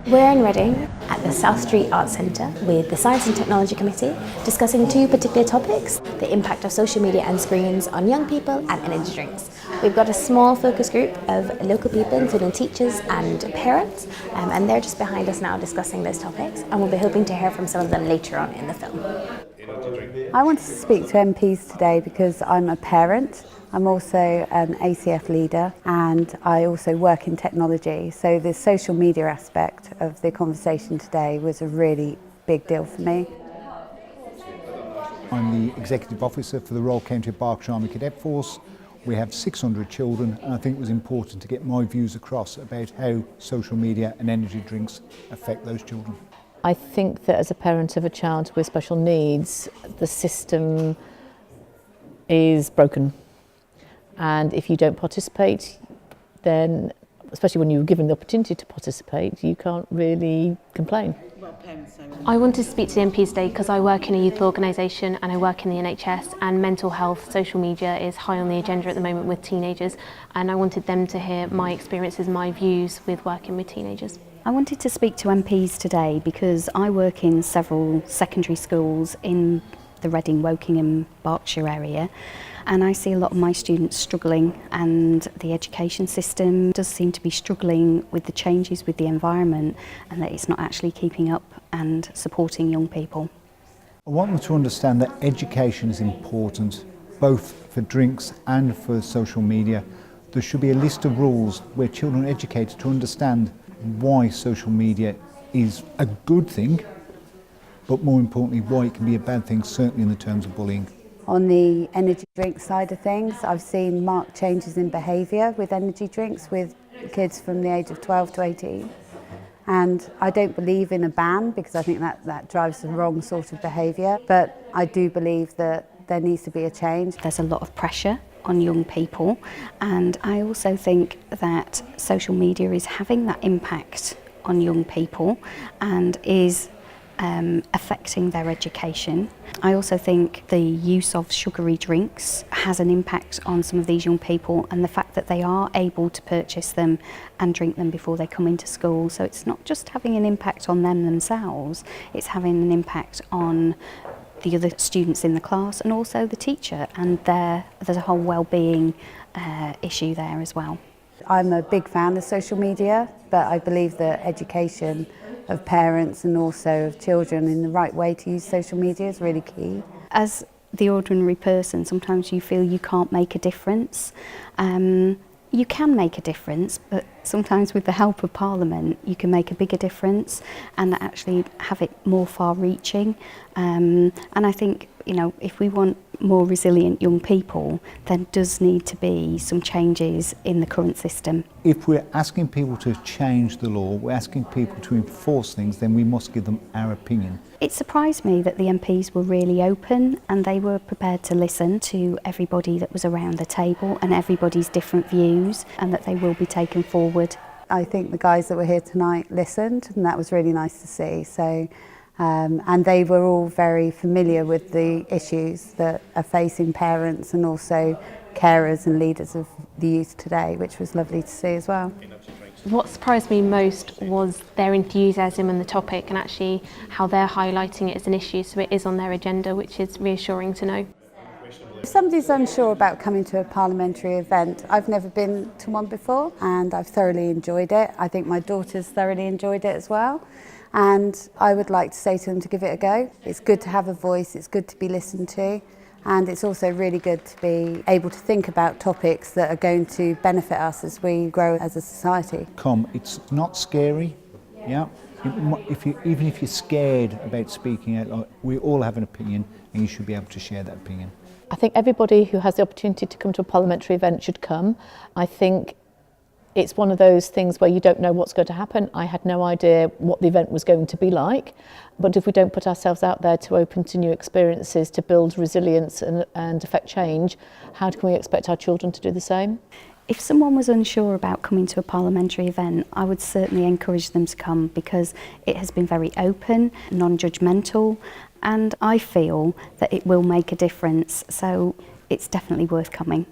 We're in Reading at the South Street Arts Centre with the Science and Technology Committee discussing two particular topics: the impact of social media and screens on young people and energy drinks. We've got a small focus group of local people, including teachers and parents, and they're just behind us now discussing those topics, and we'll be hoping to hear from some of them later on in the film. I wanted to speak to MPs today because I'm a parent. I'm also an ACF leader and I also work in technology. So the social media aspect of the conversation today was a really big deal for me. I'm the Executive Officer for the Royal County of Berkshire Army Cadet Force. We have 600 children, and I think it was important to get my views across about how social media and energy drinks affect those children. I think that as a parent of a child with special needs, the system is broken. And if you don't participate, then, especially when you're given the opportunity to participate, you can't really complain. I wanted to speak to the MPs today because I work in a youth organisation and I work in the NHS, and mental health, social media is high on the agenda at the moment with teenagers, and I wanted them to hear my experiences, my views with working with teenagers. I wanted to speak to MPs today because I work in several secondary schools in the Reading, Wokingham, Berkshire area, and I see a lot of my students struggling, and the education system does seem to be struggling with the changes with the environment, and that it's not actually keeping up and supporting young people. I want them to understand that education is important, both for drinks and for social media. There should be a list of rules where children are educated to understand why social media is a good thing, but more importantly why it can be a bad thing, certainly in the terms of bullying. On the energy drink side of things, I've seen marked changes in behaviour with energy drinks with kids from the age of 12 to 18. And I don't believe in a ban because I think that drives the wrong sort of behaviour, but I do believe that there needs to be a change. There's a lot of pressure on young people, and I also think that social media is having that impact on young people and is affecting their education. I also think the use of sugary drinks has an impact on some of these young people, and the fact that they are able to purchase them and drink them before they come into school. So it's not just having an impact on them themselves, it's having an impact on the other students in the class and also the teacher, and there's a whole well-being issue there as well. I'm a big fan of social media, but I believe that education of parents and also of children in the right way to use social media is really key. As the ordinary person, sometimes you feel you can't make a difference. You can make a difference, but sometimes with the help of Parliament you can make a bigger difference and actually have it more far-reaching. And I think, you know, if we want more resilient young people, there does need to be some changes in the current system. If we're asking people to change the law, we're asking people to enforce things, then we must give them our opinion. It surprised me that the MPs were really open and they were prepared to listen to everybody that was around the table and everybody's different views, and that they will be taken forward. I think the guys that were here tonight listened, and that was really nice to see. So, and they were all very familiar with the issues that are facing parents and also carers and leaders of the youth today, which was lovely to see as well. What surprised me most was their enthusiasm in the topic and actually how they're highlighting it as an issue, so it is on their agenda, which is reassuring to know. If somebody's unsure about coming to a parliamentary event, I've never been to one before and I've thoroughly enjoyed it. I think my daughter's thoroughly enjoyed it as well, and I would like to say to them to give it a go. It's good to have a voice, it's good to be listened to, and it's also really good to be able to think about topics that are going to benefit us as we grow as a society. It's not scary, yeah. Even if you're scared about speaking out, we all have an opinion and you should be able to share that opinion. I think everybody who has the opportunity to come to a parliamentary event should come. I think it's one of those things where you don't know what's going to happen. I had no idea what the event was going to be like, but if we don't put ourselves out there to open to new experiences, to build resilience and affect change, how can we expect our children to do the same? If someone was unsure about coming to a parliamentary event, I would certainly encourage them to come because it has been very open, non-judgmental, and I feel that it will make a difference, so it's definitely worth coming.